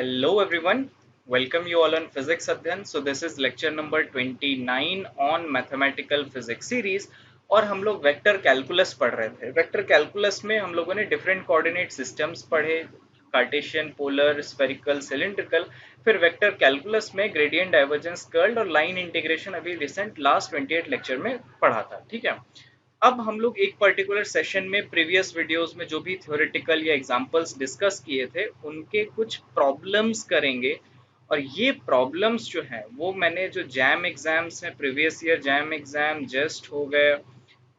Hello everyone, welcome you all on Physics Adhyan. So this is lecture number 29 on Mathematical Physics series और हम लोग vector calculus पढ़ रहे थे। Vector calculus में हम लोगों ने डिफरेंट कोऑर्डिनेट सिस्टम्स पढ़े, कार्टेशियन, पोलर, स्फेरिकल, सिलिंड्रिकल। फिर वेक्टर कैलकुलस में ग्रेडियंट, डाइवर्जेंस, कर्ल और लाइन इंटीग्रेशन अभी रिसेंट लास्ट 28 लेक्चर में पढ़ा था। ठीक है, अब हम लोग एक पर्टिकुलर सेशन में प्रीवियस वीडियोस में जो भी थ्योरेटिकल या एग्जांपल्स डिस्कस किए थे उनके कुछ प्रॉब्लम्स करेंगे। और ये प्रॉब्लम्स जो हैं वो मैंने जो जैम एग्जाम्स हैं, previous year jam exam, just हो गए,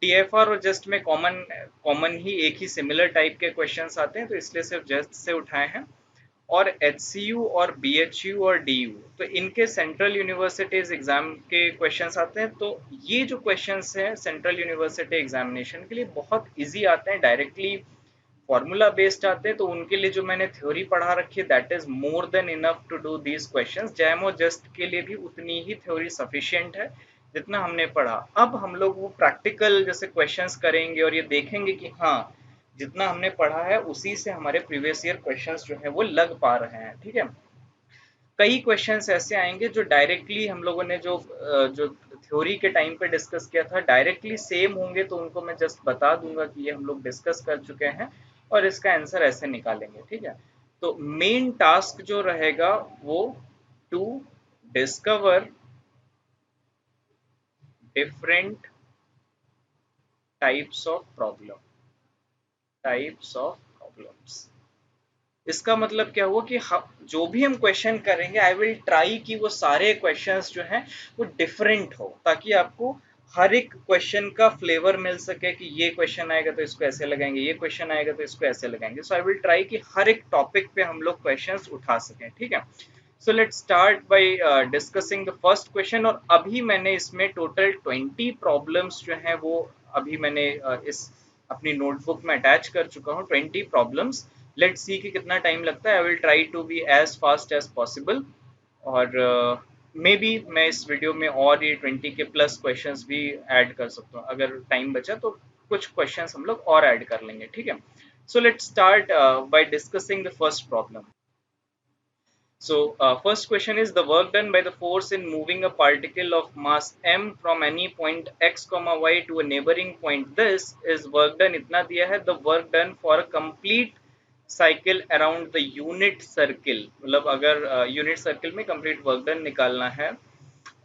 टीएफआर और जस्ट में कॉमन कॉमन ही एक ही सिमिलर टाइप के क्वेश्चंस आते हैं तो इसलिए सिर्फ जस्ट से उठाए हैं। और एचसीयू और बीएचयू और डीयू तो इनके सेंट्रल यूनिवर्सिटीज एग्जाम के क्वेश्चंस आते हैं। तो ये जो क्वेश्चंस हैं सेंट्रल यूनिवर्सिटी एग्जामिनेशन के लिए बहुत इजी आते हैं, डायरेक्टली फॉर्मूला बेस्ड आते हैं। तो उनके लिए जो मैंने थ्योरी पढ़ा रखी है that is more than enough to do these questions. JAM और जस्ट के लिए भी उतनी ही थ्योरी सफिशिएंट है जितना हमने पढ़ा। अब हम लोग वो प्रैक्टिकल जैसे क्वेश्चंस करेंगे और ये देखेंगे कि हाँ, जितना हमने पढ़ा है उसी से हमारे प्रीवियस ईयर क्वेश्चंस जो है वो लग पा रहे हैं। ठीक है, कई क्वेश्चंस ऐसे आएंगे जो डायरेक्टली हम लोगों ने जो थ्योरी के टाइम पे डिस्कस किया था डायरेक्टली सेम होंगे, तो उनको मैं जस्ट बता दूंगा कि ये हम लोग डिस्कस कर चुके हैं और इसका आंसर ऐसे निकालेंगे। ठीक है, तो मेन टास्क जो रहेगा वो to discover different types of problem, types of problems. इसका मतलब क्या हुआ कि जो भी हम क्वेश्चन करेंगे आई विल ट्राई कि वो सारे क्वेश्चंस जो हैं वो डिफरेंट हो, ताकि आपको हर एक क्वेश्चन का फ्लेवर मिल सके कि ये क्वेश्चन आएगा तो इसको ऐसे लगाएंगे, ये क्वेश्चन आएगा तो इसको ऐसे लगाएंगे। सो आई विल ट्राई कि हर एक टॉपिक पे हम लोग क्वेश्चंस उठा सकें। ठीक है, so let's start by discussing the first question. और अभी मैंने इसमें टोटल 20 प्रॉब्लम्स जो हैं वो अभी मैंने इस अपनी नोटबुक में अटैच कर चुका हूँ, 20 प्रॉब्लम्स। लेट्स सी कि कितना टाइम लगता है। I will try to be as fast as possible. और मे बी मैं इस वीडियो में और ये 20 के प्लस क्वेश्चंस भी ऐड कर सकता हूँ, अगर टाइम बचा तो कुछ क्वेश्चंस हम लोग और ऐड कर लेंगे। ठीक है, so let's start by discussing the first problem. So, first question is the work done by the force in moving a particle of mass m from any point x comma y to a neighboring point. This is work done इतना दिया है, the work done for a complete cycle around the unit circle। मतलब अगर unit circle में complete work done निकालना है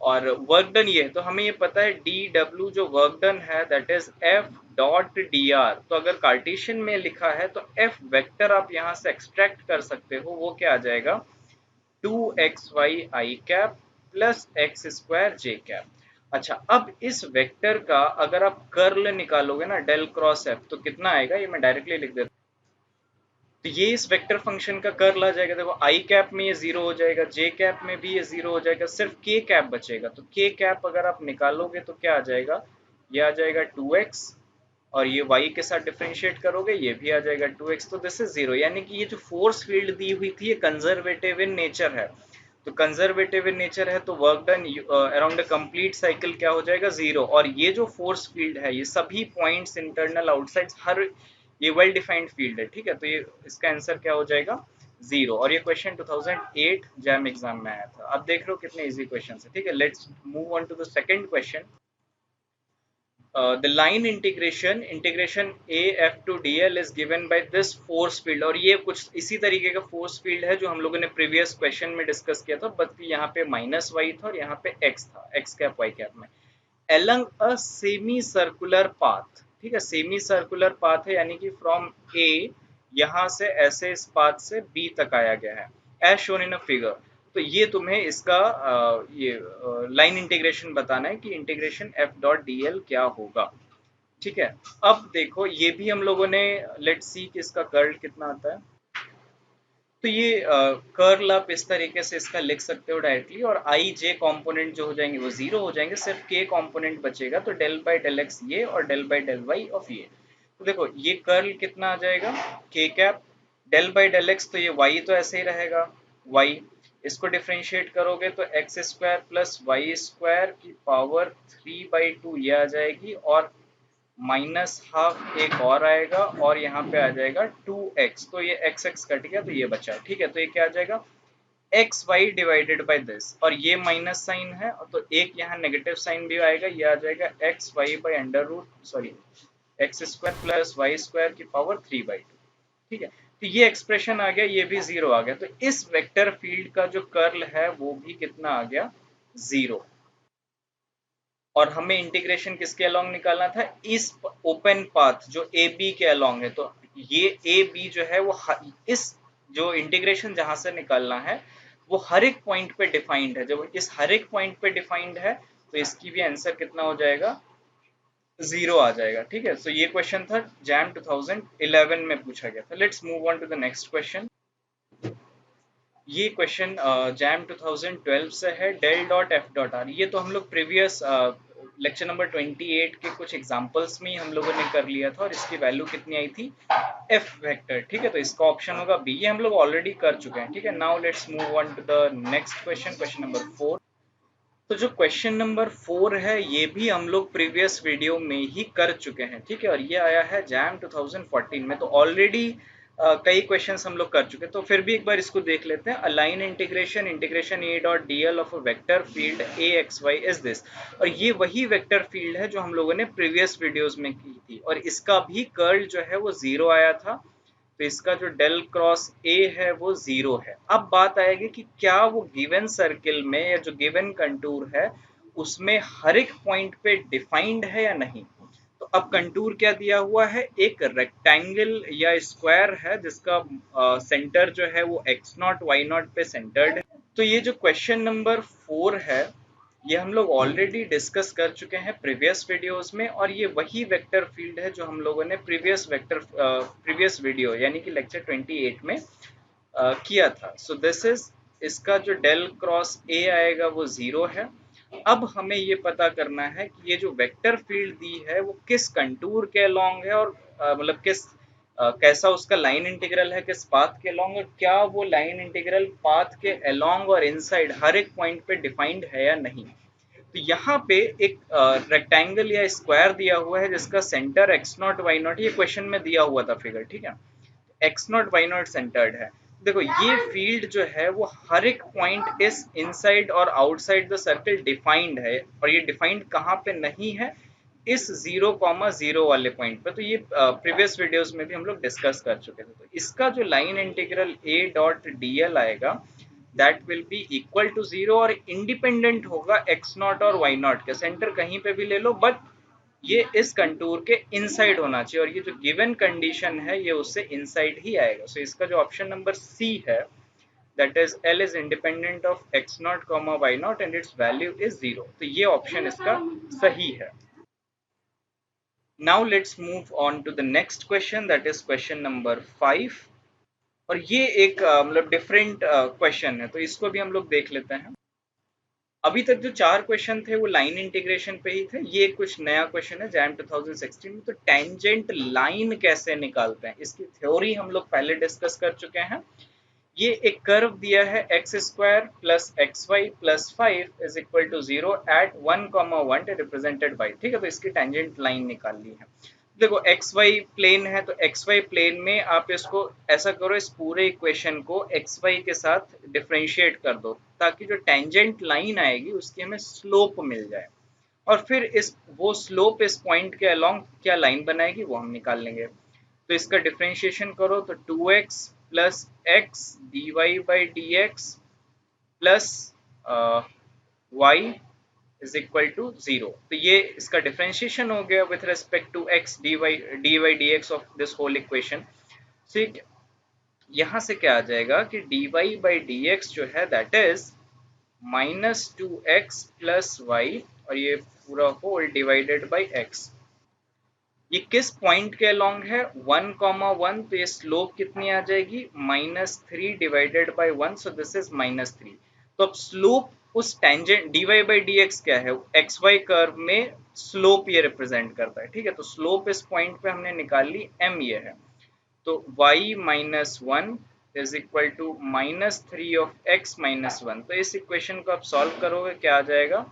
और work done ये है तो हमें ये पता है डी डब्ल्यू जो वर्क डन है that is F dot d are. तो अगर कार्टेशियन में लिखा है तो एफ वेक्टर आप यहाँ से एक्सट्रैक्ट कर सकते हो, वो क्या आ जाएगा 2xy आई कैप प्लस एक्स स्क्वायर जे कैप। अच्छा, अब इस वेक्टर का अगर आप कर्ल निकालोगे ना डेल क्रॉस एफ तो कितना आएगा, ये मैं डायरेक्टली लिख देता हूँ। तो ये इस वेक्टर फंक्शन का कर्ल आ जाएगा। देखो आई कैप में ये जीरो हो जाएगा, जे कैप में भी ये जीरो हो जाएगा, सिर्फ के कैप बचेगा। तो के कैप अगर आप निकालोगे तो क्या आ जाएगा, ये आ जाएगा 2x और ये y के साथ डिफरेंशिएट करोगे ये भी आ जाएगा 2x। तो दिस इज जीरो, यानी कि ये जो फोर्स फील्ड दी हुई थी ये कंजर्वेटिव इन नेचर है। तो कंजर्वेटिव इन नेचर है तो work done around a complete cycle क्या हो जाएगा जीरो। और ये जो फोर्स फील्ड है ये सभी पॉइंट्स इंटरनल आउटसाइड हर ये वेल डिफाइंड फील्ड है। ठीक है, तो ये इसका आंसर क्या हो जाएगा जीरो। और ये क्वेश्चन 2008 जैम एग्जाम में आया था। अब देख लो कितने इजी क्वेश्चन है। ठीक है, let's move on to the second question. The line integration AF to DL is given by this force field। और ये कुछ इसी तरीके का फोर्स फील्ड है जो हम लोगों ने प्रीवियस क्वेश्चन में डिस्कस किया था, बट यहाँ पे माइनस वाई था और यहाँ पे एक्स था, एक्स कैप वाई कैप में, along a semi circular path. ठीक है, सेमी सर्कुलर पाथ है यानी कि फ्रॉम ए यहाँ से ऐसे इस पाथ से बी तक आया गया है as shown in a figure. तो ये तुम्हें इसका ये लाइन इंटीग्रेशन बताना है कि integration F dot D L क्या होगा। ठीक है, अब देखो ये भी हम लोगों ने लेट्स सी कि इसका कर्ल कितना आता है। तो ये कर्ल आप इस तरीके से इसका लिख सकते हो डायरेक्टली, और आई जे कंपोनेंट जो हो जाएंगे वो जीरो हो जाएंगे, सिर्फ के कंपोनेंट बचेगा। तो डेल बाई डेल एक्स ये और del by del y of ये। तो देखो ये कर्ल कितना आ जाएगा के cap, del by del x तो ये वाई तो ऐसे ही रहेगा वाई, इसको डिफ्रेंशिएट करोगे तो x square plus y square की पावर 3/2 ये आ जाएगी, और माइनस हाफ एक और आएगा और यहाँ पे आ जाएगा 2x। तो ये x x कट गया तो ये बचा। ठीक है, तो ये क्या आ जाएगा x y divided by this, और ये माइनस साइन है तो एक यहाँ नेगेटिव साइन भी आएगा, ये आ जाएगा x y by under root sorry x square plus y square की पावर 3/2। ठीक है, तो ये एक्सप्रेशन आ गया, ये भी जीरो आ गया, तो इस वेक्टर फील्ड का जो कर्ल है वो भी कितना आ गया, जीरो। और हमें इंटीग्रेशन किसके अलोंग निकालना था, इस ओपन पाथ जो ए बी के अलोंग है, तो ये ए बी जो है वो इस जो इंटीग्रेशन जहां से निकालना है वो हर एक पॉइंट पे डिफाइंड है, जब इस हर एक पॉइंट पे डिफाइंड है तो इसकी भी आंसर कितना हो जाएगा, जीरो आ जाएगा। ठीक है, सो ये क्वेश्चन था जैम 2011 में पूछा गया था। Let's move on to the next question. ये क्वेश्चन जैम 2012 से है, del dot F dot R. ये तो हम लोग प्रीवियस लेक्चर नंबर 28 के कुछ एग्जांपल्स में ही हम लोगों ने कर लिया था, और इसकी वैल्यू कितनी आई थी, एफ वेक्टर। ठीक है, तो इसका ऑप्शन होगा बी, ये हम लोग ऑलरेडी कर चुके हैं। ठीक है, now let's move on to the next question, question number 4। तो जो क्वेश्चन नंबर 4 है ये भी हम लोग प्रीवियस वीडियो में ही कर चुके हैं। ठीक है, और ये आया है जैम 2014 में, तो ऑलरेडी कई क्वेश्चंस हम लोग कर चुके हैं, तो फिर भी एक बार इसको देख लेते हैं। A line integration integration A dot D l of a vector field A x y is this. और ये वही वेक्टर फील्ड है जो हम लोगों ने प्रीवियस वीडियोस में की थी, और इसका भी कर्ल जो है वो जीरो आया था, तो इसका जो डेल क्रॉस ए है वो जीरो है। अब बात आएगी कि क्या वो गिवन सर्किल में या जो गिवन कंटूर है उसमें हर एक पॉइंट पे डिफाइंड है या नहीं। तो अब कंटूर क्या दिया हुआ है, एक रेक्टेंगल या स्क्वायर है जिसका सेंटर जो है वो एक्स नॉट वाई नॉट पे सेंटर्ड है। तो ये जो क्वेश्चन नंबर 4 है ये हम लोग ऑलरेडी डिस्कस कर चुके हैं प्रीवियस वीडियोस में, और ये वही वेक्टर फील्ड है जो हम लोगों ने प्रीवियस वीडियो यानी कि लेक्चर 28 में किया था। सो दिस इज, इसका जो डेल क्रॉस ए आएगा वो जीरो है। अब हमें ये पता करना है कि ये जो वेक्टर फील्ड दी है वो किस कंटूर के अलोंग है, और मतलब किस कैसा उसका लाइन इंटीग्रल है, किस पाथ के अलोंग, और क्या वो लाइन इंटीग्रल पाथ के अलोंग और इनसाइड हर एक पॉइंट पे डिफाइंड है या नहीं। तो यहाँ पे एक रेक्टेंगल या स्क्वायर दिया हुआ है जिसका center x not y not, ये क्वेश्चन में दिया हुआ था फिगर। ठीक है, x not y not centered है। देखो ये फील्ड जो है वो हर एक पॉइंट इस इनसाइड और आउटसाइड द सर्कल डिफाइंड है, और ये डिफाइंड कहाँ पे नहीं है, इस 0,0 वाले पॉइंट पे। तो ये प्रीवियस वीडियोस में भी हम लोग डिस्कस कर चुके थे। तो इसका जो line integral A dot D L आएगा that will be equal to zero, और इंडिपेंडेंट होगा एक्स नॉट और वाई नॉट के, सेंटर कहीं पे भी ले लो बट ये इस कंटूर के इनसाइड होना चाहिए, और ये जो गिवन कंडीशन है ये उससे इनसाइड ही आएगा। सो इसका जो ऑप्शन नंबर सी है that is L is independent of x not comma y not and its value is zero, तो ये ऑप्शन इसका सही है। Now let's move on to the next question that is question number 5। और ये एक मतलब डिफरेंट क्वेश्चन है, तो इसको भी हम लोग देख लेते हैं। अभी तक जो चार क्वेश्चन थे वो लाइन इंटीग्रेशन पे ही थे, ये कुछ नया क्वेश्चन है जैम 2016 में। तो टेंजेंट लाइन कैसे निकालते हैं इसकी थ्योरी हम लोग पहले डिस्कस कर चुके हैं। ये एक कर्व दिया है x square plus x y plus 5 is equal to zero at 1,1 represented by. ठीक है, तो इसकी टेंजेंट लाइन निकाल ली है। देखो एक्स वाई प्लेन है, तो एक्स वाई प्लेन में आप इसको ऐसा करो, इस पूरे इक्वेशन को एक्स वाई के साथ डिफरेंशिएट कर दो ताकि जो टेंजेंट लाइन आएगी उसकी हमें स्लोप मिल जाए, और फिर इस वो स्लोप इस पॉइंट के अलोंग क्या लाइन बनाएगी वो हम निकाल लेंगे। तो इसका डिफरेंशिएशन करो तो 2x plus X D Y by D X plus Y is equal to zero. तो ये इसका डिफरेंशिएशन हो गया with respect to X D Y D X of this whole equation. So यहाँ से क्या आ जाएगा कि D Y by D X जो है that is -2x plus Y, और ये पूरा होल डिवाइडेड बाई एक्स। ये किस पॉइंट के अलोंग है, 1,1, तो ये स्लोप कितनी आ जाएगी, -3 divided by 1, so this is -3। तो अब स्लोप उस टेंजेंट dy बाई dx क्या है, एक्स वाई कर्व में स्लोप ये रिप्रेजेंट करता है। ठीक है, तो स्लोप इस पॉइंट पे हमने निकाल ली, m ये है, तो y minus one is equal to -3 of x minus one. तो इस इक्वेशन को आप सॉल्व करोगे क्या आ जाएगा,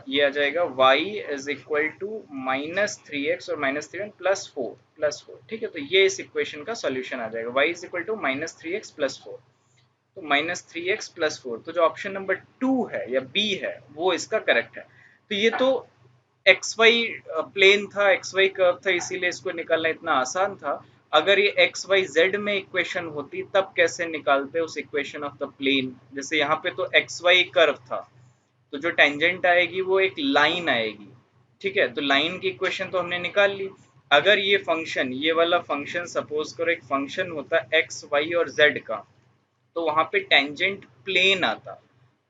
ये आ जाएगा y is equal to -3x और -3 +4 ठीक है, तो ये इस इक्वेशन का सॉल्यूशन आ जाएगा, y is equal to -3x +4। तो -3x+4, तो जो ऑप्शन नंबर 2 है या बी है वो इसका करेक्ट है। तो ये तो एक्स वाई प्लेन था, एक्स वाई कर्व था, इसीलिए इसको निकालना इतना आसान था। अगर ये एक्स वाई जेड में इक्वेशन होती तब कैसे निकालते उस इक्वेशन ऑफ द प्लेन। जैसे यहाँ पे तो एक्स वाई कर्व था, तो जो टेंजेंट आएगी वो एक लाइन आएगी, ठीक है। तो लाइन की इक्वेशन तो हमने निकाल ली। अगर ये फंक्शन, ये वाला फंक्शन सपोज करो एक फंक्शन होता एक्स वाई और जेड का, तो वहां पे टेंजेंट प्लेन आता।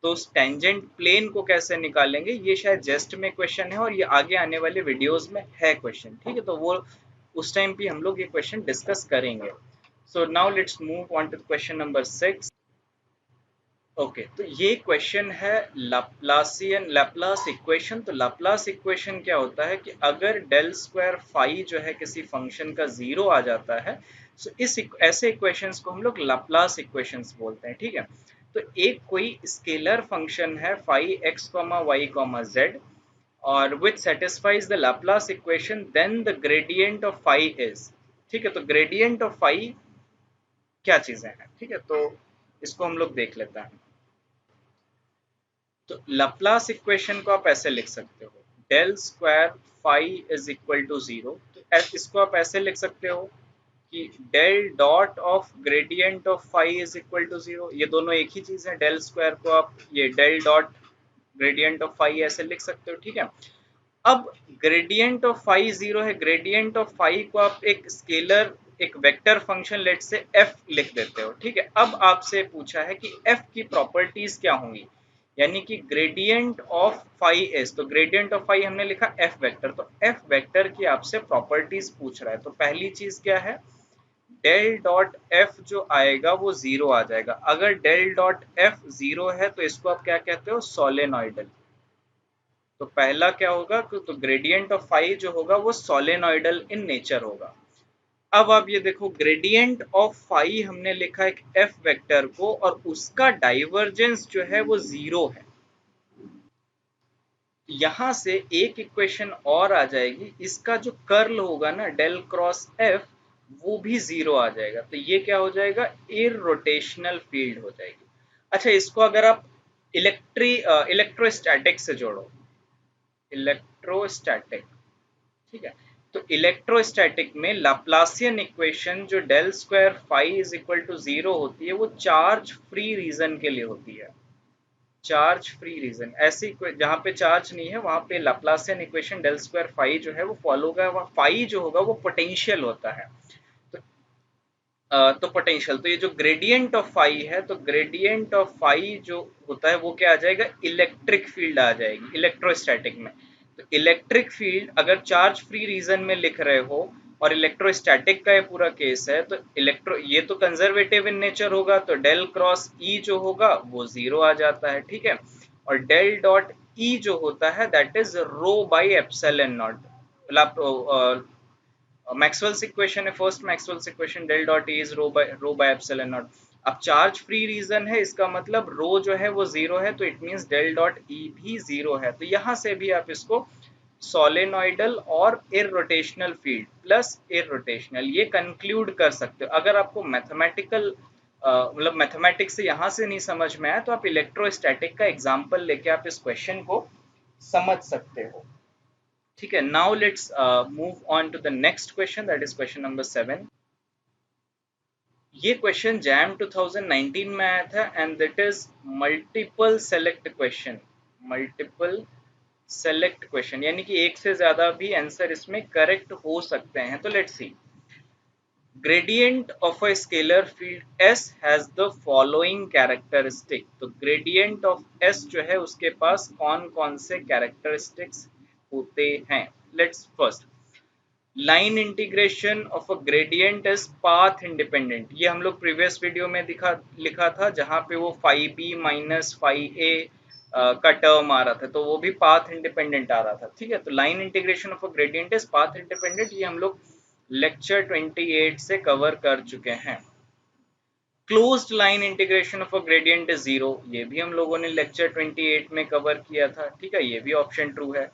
तो उस टेंजेंट प्लेन को कैसे निकालेंगे, ये शायद जेस्ट में क्वेश्चन है और ये आगे आने वाले वीडियोस में है क्वेश्चन, ठीक है। तो वो उस टाइम पे हम लोग ये क्वेश्चन डिस्कस करेंगे। So now let's move on to question number 6। Okay, तो ये क्वेश्चन है लाप्लासियन लैपलास इक्वेशन। तो लाप्लास इक्वेशन क्या होता है कि अगर डेल स्क्वायर फाई जो है किसी फंक्शन का जीरो आ जाता है, तो ऐसे इक्वेशंस को हम लोग लाप्लास इक्वेशंस बोलते हैं, ठीक है। तो एक कोई स्केलर फंक्शन है phi X comma Y comma Z, और which satisfies the Laplace equation, then the gradient of phi is, ठीक है। तो ग्रेडियंट ऑफ फाई क्या चीजें हैं, ठीक है। तो इसको हम लोग देख लेते हैं। तो लैपलास इक्वेशन को आप ऐसे लिख सकते हो, del square phi is equal to zero. तो इसको आप ऐसे लिख सकते हो कि del dot of gradient of phi is equal to zero. ये दोनों एक ही चीज है, डेल स्क्वायर को आप ये del dot gradient of phi ऐसे लिख सकते हो, ठीक है। अब ग्रेडियंट ऑफ फाई जीरो है, ग्रेडियंट ऑफ फाई को आप एक स्केलर, एक vector function let say F लिख देते हो, ठीक है। अब आपसे पूछा है कि एफ की प्रॉपर्टीज क्या होंगी, यानी कि ग्रेडियंट ऑफ फाई एस। तो ग्रेडियंट ऑफ फाई हमने लिखा एफ वेक्टर, तो एफ वेक्टर की आपसे प्रॉपर्टीज पूछ रहा है। तो पहली चीज क्या है, डेल डॉट एफ जो आएगा वो जीरो आ जाएगा। अगर डेल डॉट एफ जीरो है तो इसको आप क्या कहते हो, सोलेनॉइडल। तो पहला क्या होगा, तो ग्रेडियंट ऑफ फाई जो होगा वो सोलेनॉइडल इन नेचर होगा। अब आप ये देखो, ग्रेडियंट ऑफ फाई हमने लिखा एक एफ वेक्टर को, और उसका डाइवर्जेंस जो है वो जीरो है। यहां से एक इक्वेशन और आ जाएगी, इसका जो कर्ल होगा ना डेल क्रॉस एफ, वो भी जीरो आ जाएगा। तो ये क्या हो जाएगा, इररोटेशनल फील्ड हो जाएगी। अच्छा, इसको अगर आप इलेक्ट्रोस्टैटिक से जोड़ो, इलेक्ट्रोस्टैटिक, ठीक है। तो इलेक्ट्रोस्टैटिक में लाप्लासियन इक्वेशन जो del square phi is equal to zero होती है, वो चार्ज फ्री रीजन के लिए होती है। चार्ज फ्री रीजन, ऐसी जहां पे चार्ज नहीं है वहां पे Laplacian equation del square phi जो है वो फॉलो होगा। वहाँ फाई जो होगा वो पोटेंशियल होता है। तो तो पोटेंशियल, तो ये जो ग्रेडियंट ऑफ फाई है, तो ग्रेडियंट ऑफ फाई जो होता है वो क्या आ जाएगा, इलेक्ट्रिक फील्ड आ जाएगी इलेक्ट्रोस्टैटिक में। तो इलेक्ट्रिक फील्ड अगर चार्ज फ्री रीजन में लिख रहे हो, और इलेक्ट्रोस्टैटिक का ये पूरा केस है, तो इलेक्ट्रो ये तो कंजर्वेटिव इन नेचर होगा, तो डेल क्रॉस ई जो होगा वो जीरो आ जाता है, ठीक है। और डेल डॉट ई जो होता है that is rho by epsilon not. मतलब मैक्सवेल्स इक्वेशन है, first Maxwell's equation, del dot E is rho by epsilon not. अब चार्ज फ्री रीजन है, इसका मतलब रो जो है वो जीरो है, तो it means del dot E भी जीरो है। तो यहां से भी आप इसको सोलेनॉइडल और इररोटेशनल फील्ड प्लस इररोटेशनल ये कंक्लूड कर सकते हो। अगर आपको मैथमेटिकल मतलब मैथमेटिक्स से यहाँ से नहीं समझ में आया, तो आप इलेक्ट्रोस्टैटिक का एग्जाम्पल लेके आप इस क्वेश्चन को समझ सकते हो, ठीक है। Now let's move on to the next question, that is question number 7। ये क्वेश्चन जैम 2019 में आया था, and that is multiple select question. Multiple select question यानी कि एक से ज्यादा भी आंसर इसमें करेक्ट हो सकते हैं। तो let's see, gradient of a scalar field S has the following characteristic। तो gradient of S जो है उसके पास कौन कौन से characteristics होते हैं। Let's first, line integration of a gradient is path independent. ये हम लोग प्रीवियस वीडियो में लिखा था, जहां पे वो फाई बी माइनस फाई ए का टर्म आ रहा था, तो वो भी पाथ इंडिपेंडेंट आ रहा था, ठीक है। तो line integration of a gradient is path independent, ये हम लोग लेक्चर 28 से कवर कर चुके हैं। Closed line integration of a gradient is zero, ये भी हम लोगों ने लेक्चर 28 में कवर किया था, ठीक है। ये भी ऑप्शन ट्रू है।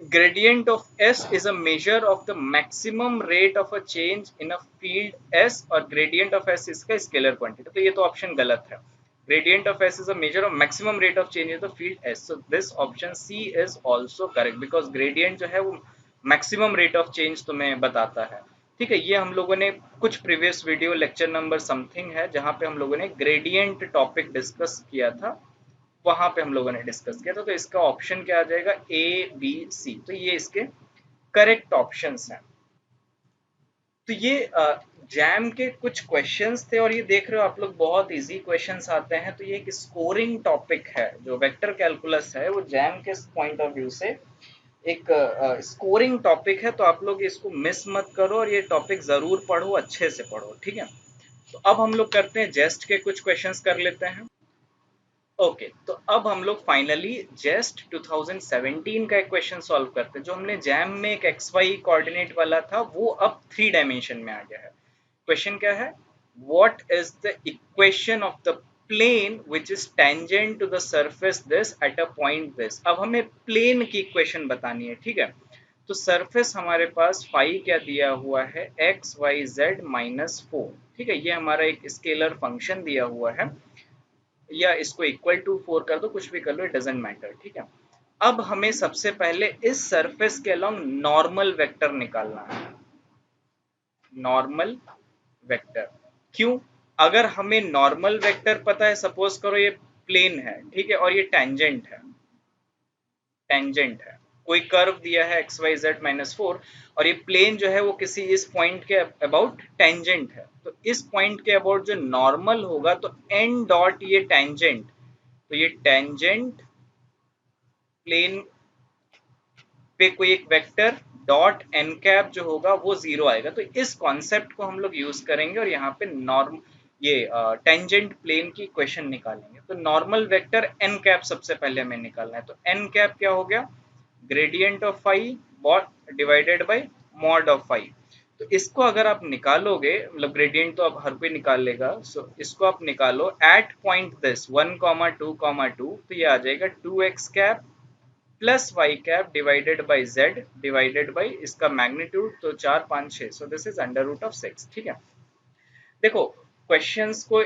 gradient of S is a measure of the maximum rate of a change in a field S और gradient of S इसका स्केलर क्वांटिटी, तो ये तो ऑप्शन गलत है. Gradient of S is a measure of maximum rate of change in the field S. So this option C is also correct because gradient जो है वो maximum rate of change तुम्हें बताता है. ठीक है, ये हम लोगों ने कुछ previous video lecture number something है जहां पे हम लोगों ने ग्रेडियंट टॉपिक डिस्कस किया था, वहां पे हम लोगों ने डिस्कस किया था. तो इसका ऑप्शन क्या आ जाएगा, ए बी सी. तो ये इसके करेक्ट ऑप्शंस हैं. तो ये जैम के कुछ क्वेश्चंस थे और ये देख रहे हो आप लोग बहुत इजी क्वेश्चंस आते हैं. तो ये एक स्कोरिंग टॉपिक है, जो वेक्टर कैलकुलस है वो जैम के पॉइंट ऑफ व्यू से एक स्कोरिंग टॉपिक है. तो आप लोग इसको मिस मत करो और ये टॉपिक जरूर पढ़ो, अच्छे से पढ़ो. ठीक है, तो अब हम लोग करते हैं जेस्ट के कुछ क्वेश्चंस कर लेते हैं. ओके, तो अब हम लोग फाइनली जेस्ट 2017 का एक क्वेश्चन सॉल्व करते हैं. जो हमने जैम में एक एक्स वाई कोऑर्डिनेट वाला था वो अब 3 डायमेंशन में आ गया है. क्वेश्चन क्या है, what is the equation of the plane which is tangent to the surface this at a point this. अब हमें प्लेन की इक्वेशन बतानी है. ठीक है, तो सरफेस हमारे पास फाई क्या दिया हुआ है, एक्स वाई जेड -4. ठीक है, ये हमारा एक स्केलर फंक्शन दिया हुआ है, या इसको इक्वल टू 4 कर दो, कुछ भी कर लो, इट डजेंट मैटर. ठीक है, अब हमें सबसे पहले इस सरफेस के अलोंग नॉर्मल वेक्टर निकालना है. नॉर्मल वेक्टर क्यों, अगर हमें नॉर्मल वेक्टर पता है, सपोज करो ये प्लेन है, ठीक है, और ये टेंजेंट है. टेंजेंट है, कोई कर्व दिया है एक्स वाई जेड -4 और ये प्लेन जो है वो किसी इस पॉइंट के अबाउट टेंजेंट है. तो इस पॉइंट के अबाउट जो नॉर्मल होगा तो एन डॉट ये टेंजेंट, तो ये टेंजेंट प्लेन पे कोई एक वेक्टर डॉट एन कैप जो होगा वो जीरो आएगा. तो इस कॉन्सेप्ट को हम लोग यूज करेंगे और यहाँ पे नॉर्म ये टेंजेंट प्लेन की इक्वेशन निकालेंगे. तो नॉर्मल वेक्टर एन कैप सबसे पहले हमें निकालना है. तो एन कैप क्या हो गया, gradient of phi divided by mod of phi. तो इसको अगर आप निकालोगे, मतलब ग्रेडियंट तो अब हर कोई निकाल लेगा, सो इसको आप निकालो एट पॉइंट दिस 1,2,2, तो ये आ जाएगा 2x cap plus y cap divided by z divided by इसका मैग्नीट्यूड, तो 4, 5, 6. So this is √6. ठीक है, देखो क्वेश्चंस को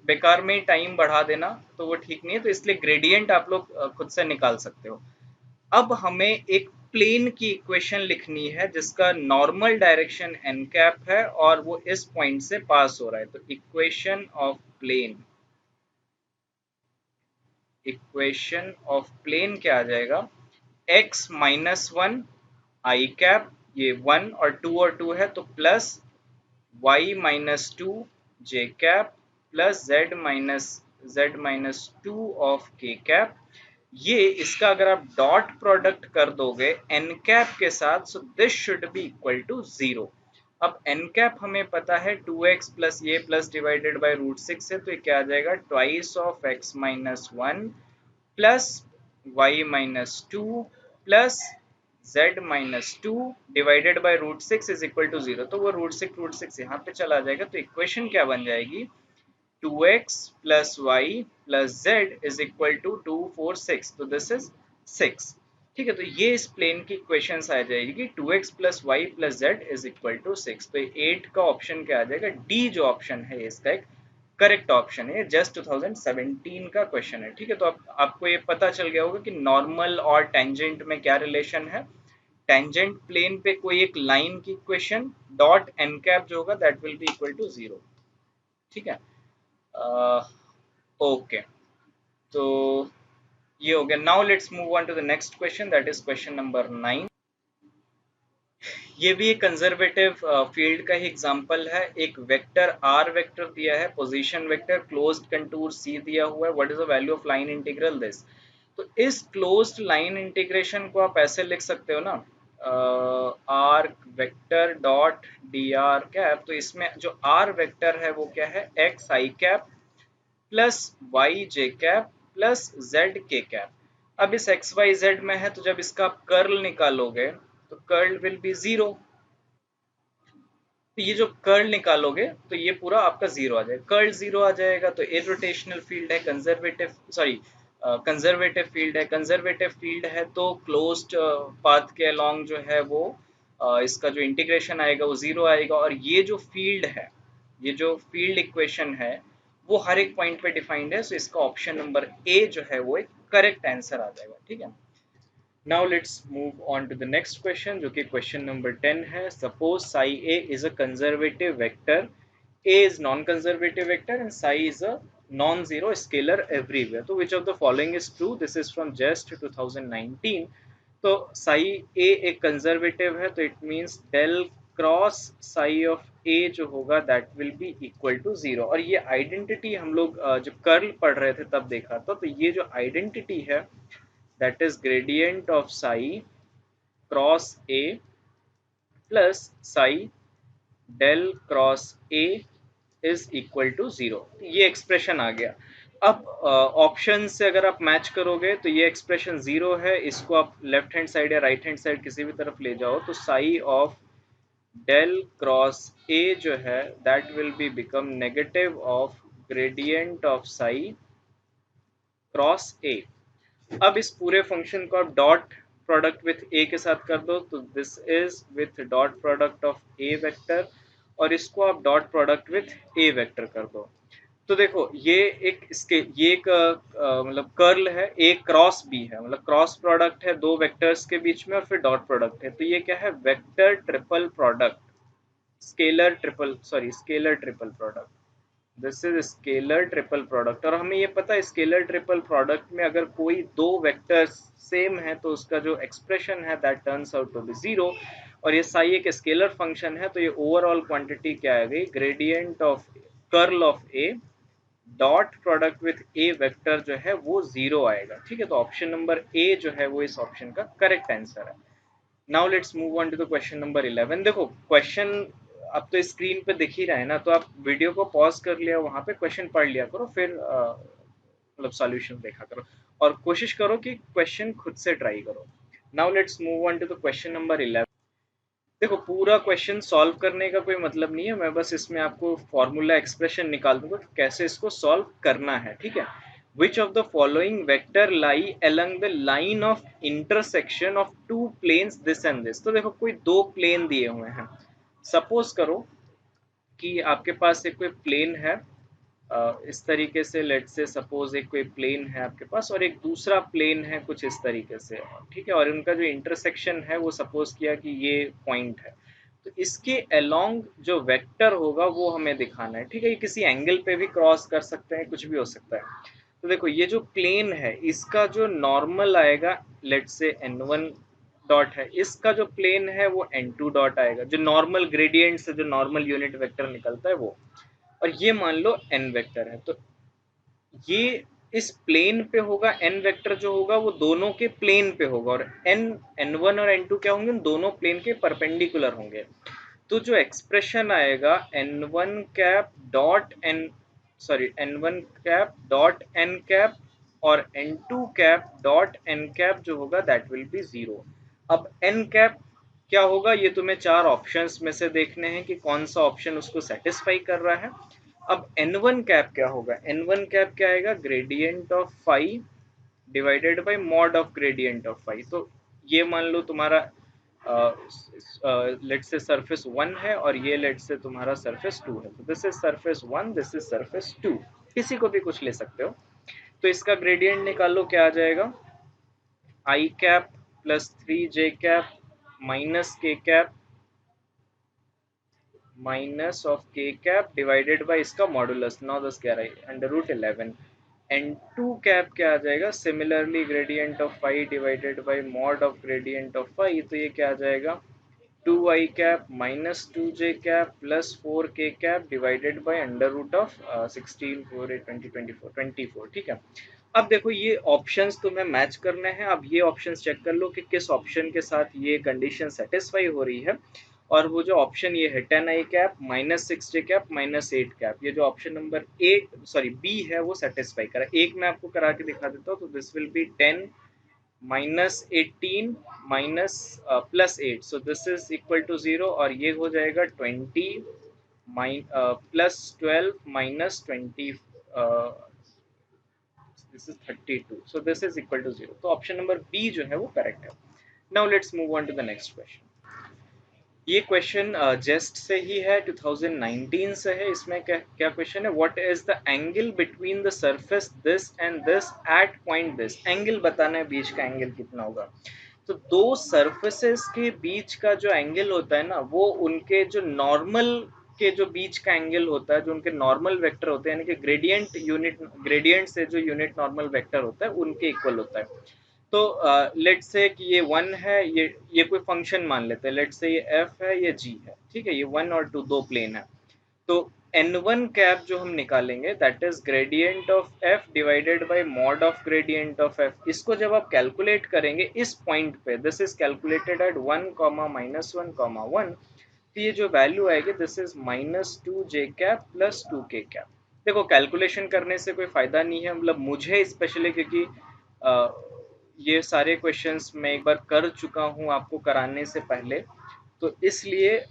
बेकार में टाइम बढ़ा देना तो वो ठीक नहीं है, तो इसलिए ग्रेडियंट आप लोग खुद से निकाल सकते हो. अब हमें एक प्लेन की इक्वेशन लिखनी है जिसका नॉर्मल डायरेक्शन एन कैप है और वो इस पॉइंट से पास हो रहा है. तो equation of plane, equation of plane क्या आ जाएगा, x-1 आई कैप, ये 1 और 2 है तो plus y-2 J cap plus z-2 of k cap. ये इसका अगर आप डॉट प्रोडक्ट कर दोगे एन कैप के साथ, so this should be equal to 0. अब एन कैप हमें पता है 2x प्लस ये प्लस डिवाइडेड बाई √6 है, तो ये क्या आ जाएगा, twice of x-1 plus y-2 plus z-2 divided by √6 is equal to 0. तो वो √6 यहाँ पे चला जाएगा. तो इक्वेशन क्या बन जाएगी, 2x plus y plus z is equal to 2, 4, 6. तो दिस इज 6. ठीक है, तो ये इस प्लेन की इक्वेशन आ जाएगी 2x plus y plus z is equal to 6. तो 8 का ऑप्शन क्या आ जाएगा, डी जो ऑप्शन है इसका एक करेक्ट ऑप्शन है. जस्ट 2017 का क्वेश्चन है. ठीक है, तो आपको ये पता चल गया होगा कि नॉर्मल और टेंजेंट में क्या रिलेशन है. टेंजेंट प्लेन पे कोई एक लाइन की इक्वेशन डॉट एन कैप जो होगा that will be equal to 0. ठीक है, ओके, तो ये हो गया. Now let's move on to the next question, that is question number 9. ये भी एक कंजर्वेटिव फील्ड का ही एग्जांपल है. एक वेक्टर आर वेक्टर दिया है, पोजीशन वेक्टर, क्लोज्ड कंटूर सी दिया हुआ है, what is the value of line integral this. तो इस क्लोज्ड लाइन इंटीग्रेशन को आप ऐसे लिख सकते हो ना, r vector dot d r cap. तो इसमें जो आर वेक्टर है वो क्या है, x i cap plus y j cap plus z k cap. अब इस एक्स वाई जेड में है, तो जब इसका आप कर्ल निकालोगे तो कर्ल विल बी 0. तो ये जो कर्ल निकालोगे तो ये पूरा आपका 0 आ जाएगा. कर्ल 0 आ जाएगा तो इररोटेशनल फील्ड है, कंजर्वेटिव, सॉरी कंजर्वेटिव फील्ड है, कंजर्वेटिव फील्ड है तो क्लोज्ड पाथ के अलोंग जो है वो इसका जो इंटीग्रेशन आएगा वो जीरो आएगा, और ये जो फील्ड है, ये जो फील्ड इक्वेशन है वो हर एक पॉइंट पे डिफाइंड है, सो इसका ऑप्शन नंबर ए जो है वो एक करेक्ट आंसर आ जाएगा। ठीक है, now let's move on to the next question, जो कि क्वेश्चन नंबर 10 है। Suppose psi A is a conservative vector, A is non-conservative vector and psi is a non-zero scalar everywhere. So which of the following is true? This is from just 2019. तो psi A एक conservative है, तो it means del cross psi of A जो होगा that will be equal to zero. और ये identity हम लोग जब कर्ल पढ़ रहे थे तब देखा था, तो ये जो आइडेंटिटी है that is gradient of psi cross A plus psi del cross A is equal to zero. ये एक्सप्रेशन आ गया। अब ऑप्शन से अगर आप मैच करोगे तो ये एक्सप्रेशन जीरो है, इसको आप लेफ्ट हैंड साइड या राइट हैंड साइड किसी भी तरफ ले जाओ तो psi of del cross A जो है that will be become negative of gradient of psi cross A. अब इस पूरे फंक्शन को आप डॉट प्रोडक्ट विथ ए के साथ कर दो, तो this is with dot product of A vector, और इसको आप dot product with A vector कर दो। तो देखो ये एक इसके ये एक मतलब कर्ल है, ए क्रॉस बी है, मतलब क्रॉस प्रोडक्ट है दो वेक्टर्स के बीच में और फिर डॉट प्रोडक्ट है, तो ये क्या है, vector triple product, scalar triple product. This is scalar triple product, और हमें ये पता है स्केलर ट्रिपल प्रोडक्ट में अगर कोई दो वेक्टर्स सेम है तो उसका जो एक्सप्रेशन है that turns out to be zero, और ये साई एक स्केलर फंक्शन है, तो ये ओवरऑल क्वांटिटी क्या आ गई, gradient of curl of A dot product with A vector जो है वो जीरो आएगा। ठीक है, तो ऑप्शन नंबर ए जो है वो इस ऑप्शन का करेक्ट आंसर है। Now let's move on to the question number 11। देखो क्वेश्चन अब तो स्क्रीन पे दिख ही रहा है ना, तो आप वीडियो को पॉज कर लिया, वहां पे क्वेश्चन पढ़ लिया करो, फिर मतलब सॉल्यूशन देखा करो और कोशिश करो कि क्वेश्चन खुद से ट्राई करो। Now let's move on to the question number 11। देखो पूरा क्वेश्चन सॉल्व करने का कोई मतलब नहीं है, मैं बस इसमें आपको फॉर्मूला एक्सप्रेशन निकाल दूंगा कि कैसे इसको सॉल्व करना है। ठीक है, which of the following vector lie along the line of intersection of two planes this and this। तो देखो कोई दो प्लेन दिए हुए हैं, सपोज करो कि आपके पास एक कोई प्लेन है इस तरीके से, लेट से सपोज एक कोई प्लेन है आपके पास और एक दूसरा प्लेन है कुछ इस तरीके से, ठीक है, और उनका जो इंटरसेक्शन है वो सपोज किया कि ये पॉइंट है, तो इसके अलोंग जो वेक्टर होगा वो हमें दिखाना है। ठीक है, ये किसी एंगल पे भी क्रॉस कर सकते हैं, कुछ भी हो सकता है। तो देखो ये जो प्लेन है इसका जो नॉर्मल आएगा लेट से n1 डॉट है, इसका जो प्लेन है वो n2 डॉट आएगा, जो नॉर्मल ग्रेडियंट से जो नॉर्मल यूनिट वेक्टर निकलता है वो, और ये मान लो n वेक्टर है, तो ये इस प्लेन पे होगा, n वेक्टर जो होगा वो दोनों के प्लेन पे होगा, और n1 और n2 क्या होंगे, दोनों प्लेन के परपेंडिकुलर होंगे। तो जो एक्सप्रेशन आएगा n1 cap dot n sorry n1 cap dot n cap और n2 cap dot n cap जो होगा दैट विल बी जीरो। अब n कैप क्या होगा, ये तुम्हें चार ऑप्शंस में से देखने हैं कि कौन सा ऑप्शन उसको सेटिस्फाई कर रहा है। अब n1 कैप क्या होगा, n1 कैप क्या आएगा, gradient of phi divided by mod of gradient of phi. तो ये मान लो तुम्हारा लेट से सरफेस 1 है और ये लेट से तुम्हारा सरफेस 2 है, तो this is surface 1, this is surface 2, किसी को भी कुछ ले सकते हो। तो इसका ग्रेडियंट निकालो, क्या आ जाएगा, I cap plus 3j cap minus k cap minus of k cap divided by इसका modulus 9 10 11 under root 11। And two cap क्या आ जाएगा, similarly gradient of phi divided by mod of gradient of phi, तो ये क्या आ जाएगा, 2i cap minus 2j cap plus 4k cap divided by under root of 16 4 8 20 24 24। ठीक है, अब देखो ये ऑप्शंस तुम्हें मैच करने हैं, अब ये ऑप्शंस चेक कर लो कि किस ऑप्शन के साथ ये कंडीशन सेटिस्फाई हो रही है, और वो जो ऑप्शन ये है 10i cap minus 6j cap minus 8 cap, ये जो ऑप्शन नंबर बी है वो सेटिस्फाई करा। एक मैं आपको करा के दिखा देता हूँ, तो this will be 10 minus 18 minus plus 8, so this is equal to 0, और ये हो जाएगा 20 plus 12 minus 20 this is 32, so this is equal to 0। तो ऑप्शन नंबर बी जो है वो करेक्ट है। Now let's move on to the next question. ये क्वेश्चन जस्ट से ही है, 2019 से है। इसमें क्या क्या क्वेश्चन है, what is the angle between the surface this and this eight point this. Angle बताना है, बीच का एंगल कितना होगा। तो दो सरफेसेस के बीच का जो एंगल होता है ना, वो उनके जो नॉर्मल के जो बीच का एंगल होता है, जो उनके नॉर्मल वेक्टर होते हैं, यानी कि ग्रेडियंट यूनिट, ग्रेडियंट से जो यूनिट नॉर्मल वेक्टर होता है उनके इक्वल होता है। तो लेट्स से कि ये वन है, ये कोई फंक्शन मान लेते हैं, लेट्स से ये एफ है, ये जी है, ठीक है, ये वन और टू दो प्लेन है। तो एन वन कैप जो हम निकालेंगे that is gradient of F divided by mod of gradient of F. इसको जब आप कैलकुलेट करेंगे इस पॉइंट पे, this is calculated at one comma minus one comma one, तो ये जो वैल्यू आएगी this is minus two j cap plus two k cap. देखो कैलकुलेशन करने से कोई फायदा नहीं है, मतलब मुझे स्पेशली, क्योंकि ये सारे क्वेश्चंस मैं एक बार कर चुका हूँ आपको कराने से पहले, तो इसलिए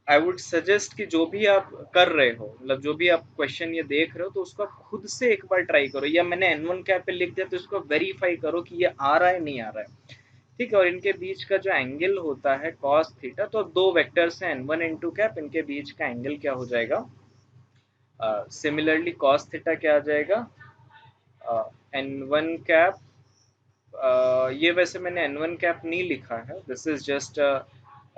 आई वुड सजेस्ट कि जो भी आप कर रहे हो, मतलब जो भी आप क्वेश्चन ये देख रहे हो, तो उसको आप खुद से एक बार ट्राई करो, या मैंने एन वन कैप पे लिख दिया तो इसको वेरीफाई करो कि ये आ रहा है नहीं आ रहा है, ठीक है। और इनके बीच का जो एंगल होता है कॉस थीटा, तो दो वेक्टर्स हैं n one n two cap, इनके बीच का एंगल क्या हो जाएगा, सिमिलरली कॉस थीटा क्या आ जाएगा, एन वन कैप, ये वैसे मैंने एन वन कैप नहीं लिखा है, दिस इज जस्ट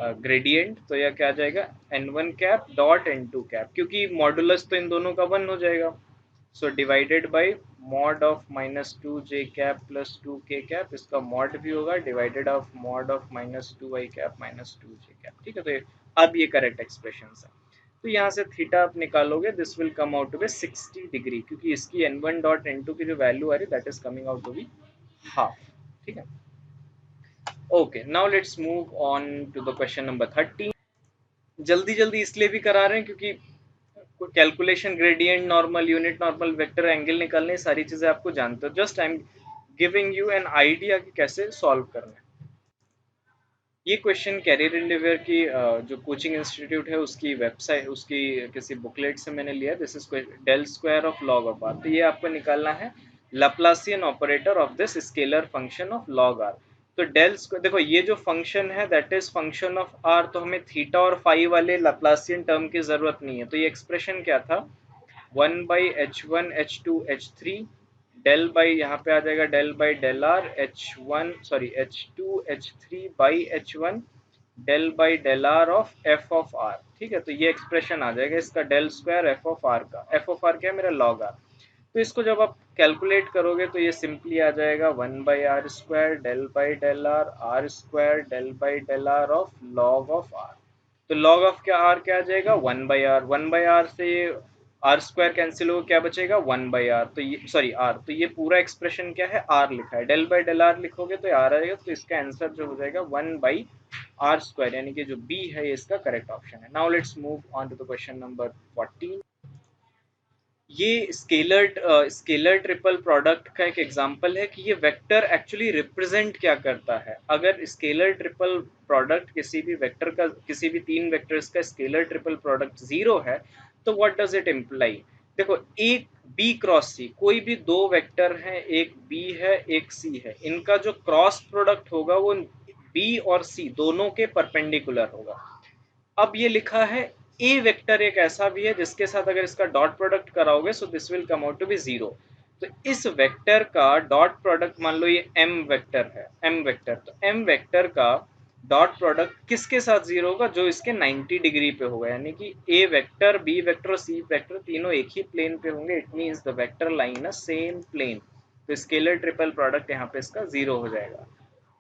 ग्रेडियंट, तो यह क्या आ जाएगा, n one cap dot n two cap, क्योंकि मॉडुलस तो इन दोनों का वन हो जाएगा। So divided by mod of minus two j cap plus two k cap, इसका मॉड भी होगा divided of mod of minus two i cap minus two j cap, ठीक है। तो अब ये करेक्ट एक्सप्रेशन है। तो यहाँ से थीटा आप निकालोगे, this will come out to be 60 degree, क्योंकि इसकी n one dot n two की जो वैल्यू आ रही है that is coming out to be half, ठीक है। Okay, now let's move on to the question number 13। जल्दी जल्दी इसलिए भी करा रहे हैं क्योंकि calculation, gradient, normal, unit normal, vector, angle निकालने, सारी चीजें आपको जानते हो, just I am giving you an idea कि कैसे सॉल्व करना है। ये क्वेश्चन कैरियर इंडिवियर की जो कोचिंग इंस्टीट्यूट है उसकी वेबसाइट, उसकी किसी बुकलेट से मैंने लिया। This is del square of log of r. तो ये आपको निकालना है laplacian operator of this scalar function of log r. तो डेल स्क्वायर, देखो ये जो फंक्शन है that is function of r, तो हमें थीटा और फाई वाले लैप्लासियन टर्म की जरूरत नहीं है। तो ये एक्सप्रेशन क्या था, one by h one h two h three del by, यहाँ पे आ जाएगा del by del r h one, sorry h two h three by h one del by del r of f of r, ठीक है। तो ये expression आ जाएगा इसका del square f of r का। एफ ऑफ आर क्या है, मेरा लॉग आर। तो इसको जब आप कैलकुलेट करोगे तो ये सिंपली आ जाएगा one by r square del by del r square del by del r of log of r. तो लॉग ऑफ क्या आर क्या आ जाएगा, one by r. One by r से ये आर स्क्वायर कैंसिल हो, क्या बचेगा, वन बाई आर। तो ये सॉरी आर, तो ये पूरा एक्सप्रेशन क्या है, आर लिखा है। डेल बाई डेल आर लिखोगे तो आर आएगा, तो इसका आंसर जो हो जाएगा वन बाई आर स्क्वायर, यानी कि जो बी है ये इसका करेक्ट ऑप्शन है। Now let's move on to the question number 14। ये स्केलर ट्रिपल प्रोडक्ट का एक एग्जांपल है कि ये वेक्टर एक्चुअली रिप्रेजेंट क्या करता है। अगर स्केलर ट्रिपल प्रोडक्ट किसी भी वेक्टर का, किसी भी तीन वेक्टर्स का स्केलर ट्रिपल प्रोडक्ट जीरो है, तो व्हाट डज इट इम्प्लाई। देखो एक बी क्रॉस सी, कोई भी दो वेक्टर हैं, एक बी है एक सी है, इनका जो क्रॉस प्रोडक्ट होगा वो बी और सी दोनों के परपेंडिकुलर होगा। अब ये लिखा है ए वेक्टर एक ऐसा भी है जिसके साथ अगर इसका डॉट प्रोडक्ट कराओगे so this will come out to be zero. तो इस वेक्टर का डॉट प्रोडक्ट, मान लो ये एम वेक्टर है, एम वेक्टर, तो एम वेक्टर का डॉट प्रोडक्ट किसके साथ जीरो होगा, जो इसके 90 डिग्री पे होगा, यानी कि ए वेक्टर, बी वेक्टर और सी वेक्टर तीनों एक ही प्लेन पे होंगे। It means the vector line a same plane. तो स्केलर ट्रिपल प्रोडक्ट यहाँ पे इसका जीरो हो जाएगा।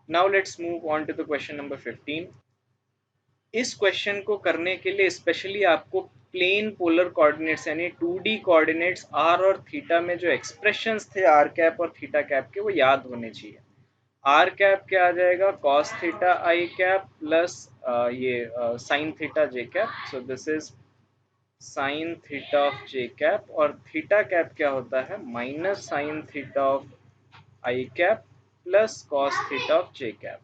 Now let's move on to the question number 15। इस क्वेश्चन को करने के लिए स्पेशली आपको प्लेन पोलर कोऑर्डिनेट्स यानी 2D कोऑर्डिनेट्स आर और थीटा में जो एक्सप्रेशंस थे आर कैप और थीटा कैप के, वो याद होने चाहिए। आर कैप क्या आ जाएगा, कॉस थीटा आई कैप प्लस ये sine theta J cap. So this is sine theta of J cap. और थीटा कैप क्या होता है, minus sine theta of I cap plus cos theta of J cap.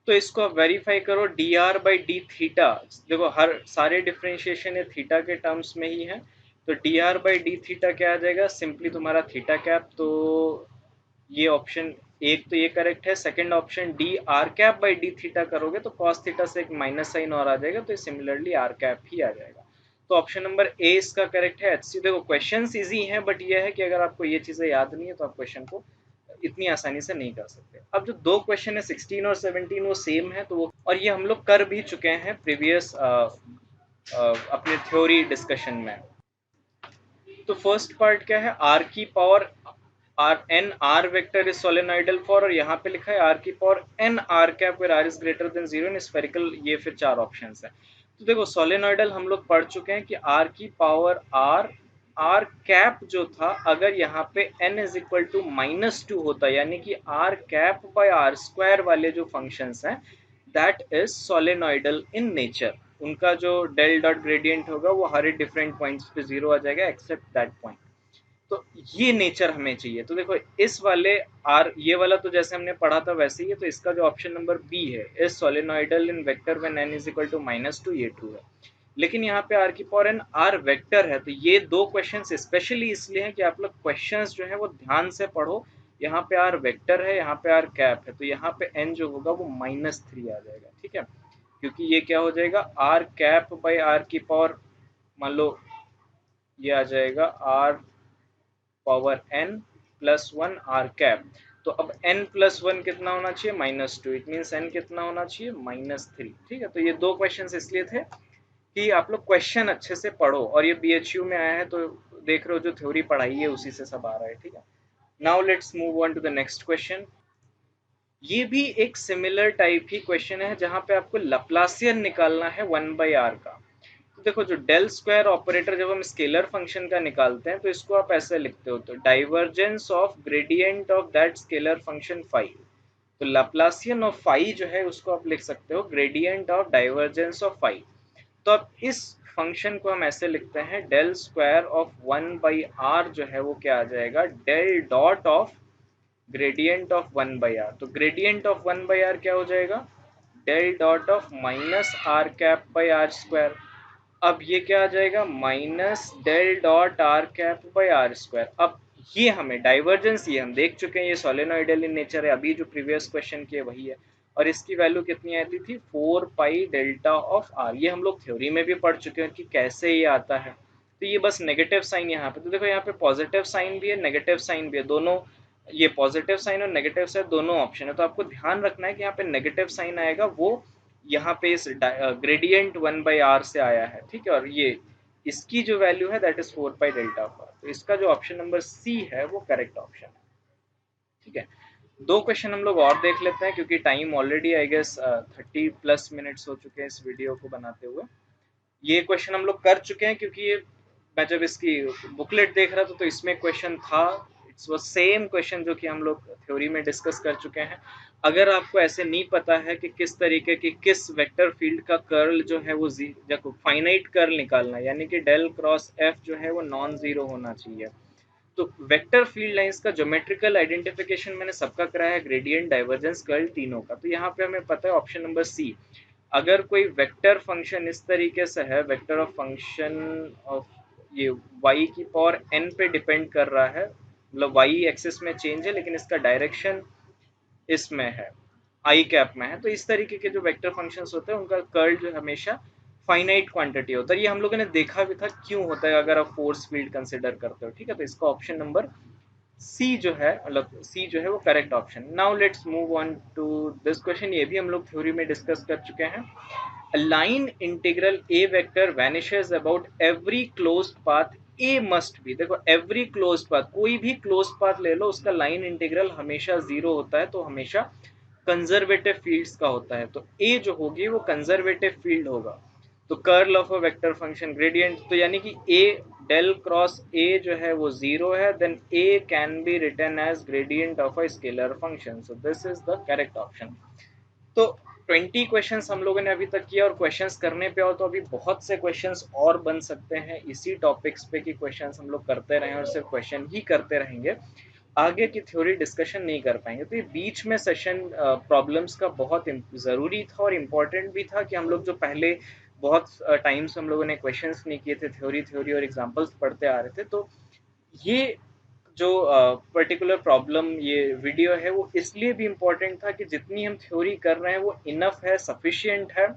तो इसको आप वेरीफाई करो, dr by D theta. देखो हर सारे डिफ्रेंशिएशन है थीटा के टर्म्स में ही है। तो D R by D theta क्या आ जाएगा, सिंपली तुम्हारा थीटा कैप। तो ये ऑप्शन एक तो ये करेक्ट है। Second option D r cap by D theta करोगे तो कॉस थीटा से एक माइनस साइन और आ जाएगा, तो सिमिलरली आर कैप ही आ जाएगा। तो ऑप्शन नंबर ए इसका करेक्ट है। एचसी देखो क्वेश्चंस इजी हैं, बट ये है कि अगर आपको ये चीजें याद नहीं है तो आप क्वेश्चन को इतनी आसानी से नहीं कर सकते। अब जो दो क्वेश्चन है 16 और 17 वो सेम है, तो वो और ये हम लोग कर भी चुके हैं प्रीवियस अपने थ्योरी डिस्कशन में। तो फर्स्ट पार्ट क्या है, आर की power r n r vector is solenoidal for, और यहाँ पे लिखा है आर की power n r cap where r is greater than zero in spherical. ये फिर चार ऑप्शंस है। तो देखो सोलेनोइडल हम लोग पढ़ चुके हैं कि आर की पावर आर आर कैप जो था, अगर यहाँ पे n इज इक्वल टू -2 होता, यानी कि r cap by r square वाले जो फंक्शंस हैं, that is solenoidal in nature. उनका जो डेल डॉट ग्रेडियंट होगा वो हर एक डिफरेंट पॉइंट्स पे जीरो आ जाएगा एक्सेप्ट दैट पॉइंट। तो ये नेचर हमें चाहिए। तो देखो इस वाले आर, ये वाला तो जैसे हमने पढ़ा था वैसे ही है, तो इसका जो ऑप्शन नंबर बी है, is solenoidal in vector when n is equal to -2, ये ट्रू है। लेकिन यहाँ पे आर की पावर एन आर वेक्टर है, तो ये दो क्वेश्चन स्पेशली इसलिए हैं कि आप लोग क्वेश्चंस जो है वो ध्यान से पढ़ो। यहाँ पे आर वेक्टर है, यहाँ पे आर कैप है, तो यहाँ पे n जो होगा वो -3 आ जाएगा, ठीक है। क्योंकि ये क्या हो जाएगा, आर कैप बाई आर की पावर, मान लो ये आ जाएगा r power n plus 1 r cap. तो अब n प्लस 1 कितना होना चाहिए, -2, इट मीन्स n कितना होना चाहिए, -3, ठीक है। तो ये दो क्वेश्चन इसलिए थे कि आप लोग क्वेश्चन अच्छे से पढ़ो, और ये BHU में आया है तो देख रहे हो जो थ्योरी पढ़ाई है उसी से सब आ रहा है, ठीक है। Now let's move on to the next question. ये भी एक सिमिलर टाइप ही क्वेश्चन है जहां पे आपको लप्लासियन निकालना है 1/r का। तो देखो जो डेल स्क्वायर ऑपरेटर जब हम स्केलर फंक्शन का निकालते हैं तो इसको आप ऐसे लिखते हो, तो divergence of gradient of that scalar function phi. तो लप्लासियन ऑफ फाई जो है उसको आप लिख सकते हो gradient of divergence of phi. तो अब इस फंक्शन को हम ऐसे लिखते हैं, डेल स्क्वायर ऑफ 1/r जो है वो क्या आ जाएगा, del dot of gradient of 1/r। तो ग्रेडियंट ऑफ 1/r क्या हो जाएगा, del dot of minus r cap by r square. अब ये क्या आ जाएगा, minus del dot r cap by r square. अब ये हमें डाइवर्जेंस, ये हम देख चुके हैं, ये सोलेनोइडल इन नेचर है, अभी जो प्रीवियस क्वेश्चन किए वही है। और इसकी वैल्यू कितनी आती थी, 4 पाई डेल्टा ऑफ आर। ये हम लोग थ्योरी में भी पढ़ चुके हैं कि कैसे ये आता है। तो ये बस नेगेटिव साइन यहाँ पे, तो देखो यहाँ पे पॉजिटिव साइन भी है, नेगेटिव साइन भी है, दोनों, ये पॉजिटिव साइन और नेगेटिव साइन दोनों ऑप्शन है। तो आपको ध्यान रखना है कि यहाँ पे नेगेटिव साइन आएगा, वो यहाँ पे इस ग्रेडियंट 1/r से आया है, ठीक है। और ये इसकी जो वैल्यू है that is 4 pi delta of r. तो इसका जो ऑप्शन नंबर सी है वो करेक्ट ऑप्शन है, ठीक है। दो क्वेश्चन हम लोग और देख लेते हैं क्योंकि time already I guess 30+ minutes हो चुके हैं इस वीडियो को बनाते हुए। ये क्वेश्चन हम लोग कर चुके हैं क्योंकि ये मैं जब इसकी बुकलेट देख रहा था तो इसमें क्वेश्चन था, इट्स वो सेम क्वेश्चन जो कि हम लोग थ्योरी में डिस्कस कर चुके हैं। अगर आपको ऐसे नहीं पता है कि किस तरीके की किस वेक्टर फील्ड का कर्ल जो है वो जब फाइनाइट कर्ल निकालना है, यानी कि डेल क्रॉस एफ जो है वो नॉन जीरो होना चाहिए। तो वेक्टर फील्ड लाइंस का ज्योमेट्रिकल आइडेंटिफिकेशन मैंने सबका कराया है, ग्रेडियंट डाइवर्जेंस कर्ल तीनों का। तो यहाँ पे हमें पता है ऑप्शन नंबर सी, अगर कोई वेक्टर फंक्शन इस तरीके से है, वेक्टर ऑफ फंक्शन ऑफ ये y की पावर n पे डिपेंड कर रहा है, मतलब y एक्सिस में चेंज है लेकिन इसका डायरेक्शन इसमें है, आई कैप में है। तो इस तरीके के जो वेक्टर फंक्शंस होते हैं उनका कर्ल जो हमेशा फाइनाइट क्वांटिटी होता है। ये हम लोगों ने देखा भी था क्यों होता है अगर आप फोर्स फील्ड कंसिडर करते हो, ठीक है। तो इसका ऑप्शन नंबर सी जो है, मतलब सी जो है वो correct option. Now let's move on to this question. ये भी हम लोग थ्योरी में डिस्कस कर चुके हैं। A line integral a vector vanishes about every closed path a must be। देखो every closed path, कोई भी closed path ले लो उसका line integral हमेशा जीरो होता है, तो हमेशा कंजर्वेटिव फील्ड्स का होता है। तो a जो होगी वो कंजर्वेटिव फील्ड होगा। तो curl of a vector function gradient, तो यानी कि a डेल क्रॉस a जो है वो जीरो है, then a can be written as gradient of a scalar function. So this is the correct option. तो 20 क्वेश्चंस हम लोगों ने अभी तक किया, और क्वेश्चंस करने पे हो तो अभी बहुत से क्वेश्चंस और बन सकते हैं इसी टॉपिक्स पे कि क्वेश्चंस हम लोग करते रहें और सिर्फ क्वेश्चन ही करते रहेंगे, आगे की थ्योरी डिस्कशन नहीं कर पाएंगे। तो ये बीच में सेशन प्रॉब्लम्स का बहुत ज़रूरी था और इम्पोर्टेंट भी था कि हम लोग जो पहले बहुत टाइम से हम लोगों ने क्वेश्चंस नहीं किए थे, थ्योरी थ्योरी और एग्जांपल्स पढ़ते आ रहे थे। तो ये जो पर्टिकुलर प्रॉब्लम, ये वीडियो है, वो इसलिए भी इम्पोर्टेंट था कि जितनी हम थ्योरी कर रहे हैं वो इनफ है, सफिशिएंट है।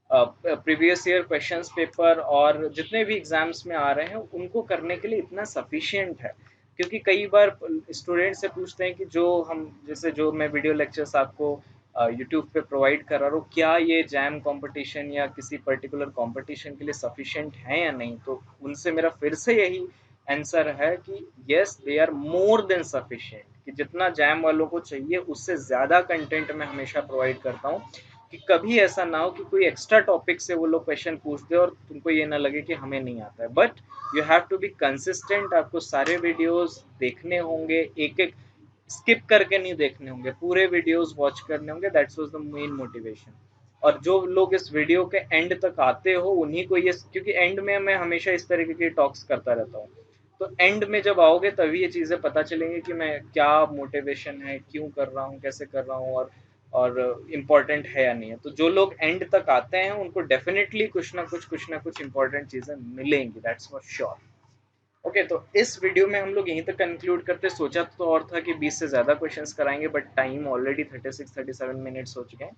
प्रीवियस ईयर क्वेश्चंस पेपर और जितने भी एग्जाम्स में आ रहे हैं उनको करने के लिए इतना सफिशिएंट है। क्योंकि कई बार स्टूडेंट से पूछते हैं कि जो हम, जैसे जो मैं वीडियो लेक्चर्स आपको यूट्यूब पे प्रोवाइड करा रहा हूँ, क्या ये जैम कंपटीशन या किसी पर्टिकुलर कंपटीशन के लिए सफिशिएंट है या नहीं, तो उनसे मेरा फिर से यही आंसर है कि yes, they are more than sufficient. कि जितना जैम वालों को चाहिए उससे ज़्यादा कंटेंट मैं हमेशा प्रोवाइड करता हूँ, कि कभी ऐसा ना हो कि कोई एक्स्ट्रा टॉपिक से वो लोग क्वेश्चन पूछ दे और तुमको ये ना लगे कि हमें नहीं आता है। But you have to be consistent, आपको सारे वीडियोस देखने होंगे, एक एक स्किप करके नहीं देखने होंगे, पूरे वीडियोस वॉच करने होंगे। That's was the main motivation. और जो लोग इस वीडियो के एंड तक आते हो उन्हीं को ये, क्योंकि एंड में मैं हमेशा इस तरीके के टॉक्स करता रहता हूँ, तो एंड में जब आओगे तभी ये चीज़ें पता चलेंगी कि मैं क्या मोटिवेशन है, क्यों कर रहा हूँ, कैसे कर रहा हूँ, और इम्पोर्टेंट है या नहीं है। तो जो लोग एंड तक आते हैं उनको डेफिनेटली कुछ ना कुछ इम्पोर्टेंट चीज़ें मिलेंगी, दैट्स फॉर श्योर। ओके, तो इस वीडियो में हम लोग यहीं तक कंक्लूड करते। सोचा तो और था कि 20 से ज़्यादा क्वेश्चंस कराएंगे, बट टाइम ऑलरेडी 36-37 मिनट्स हो चुके हैं।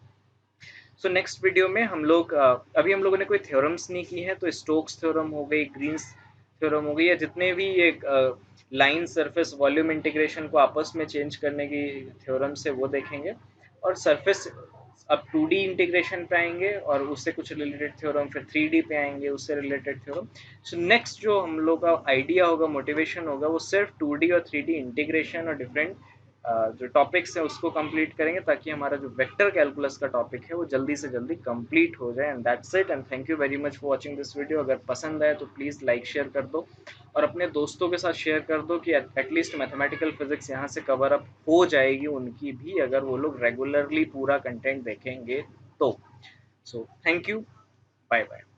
सो नेक्स्ट वीडियो में हम लोग अभी हम लोगों ने कोई थ्योरम्स नहीं की है, तो स्टोक्स थ्योरम हो गई, ग्रीन्स थ्योरम हो गई, या जितने भी ये लाइन सरफेस वॉल्यूम इंटीग्रेशन को आपस में चेंज करने की थ्योरम्स है वो देखेंगे। और सरफेस अब 2D इंटीग्रेशन पे आएंगे और उससे कुछ रिलेटेड थ्योरम, फिर 3D पे आएंगे उससे रिलेटेड थ्योरम। सो नेक्स्ट जो हम लोग का आइडिया होगा, मोटिवेशन होगा, वो सिर्फ 2D और 3D इंटीग्रेशन और डिफरेंट जो टॉपिक्स है उसको कंप्लीट करेंगे, ताकि हमारा जो वेक्टर कैलकुलस का टॉपिक है वो जल्दी से जल्दी कंप्लीट हो जाए। And that's it, and thank you very much for watching this video. अगर पसंद आए तो प्लीज़ लाइक शेयर कर दो, और अपने दोस्तों के साथ शेयर कर दो कि एटलीस्ट मैथमेटिकल फिजिक्स यहाँ से कवर अप हो जाएगी उनकी भी, अगर वो लोग रेगुलरली पूरा कंटेंट देखेंगे तो। So thank you, bye bye.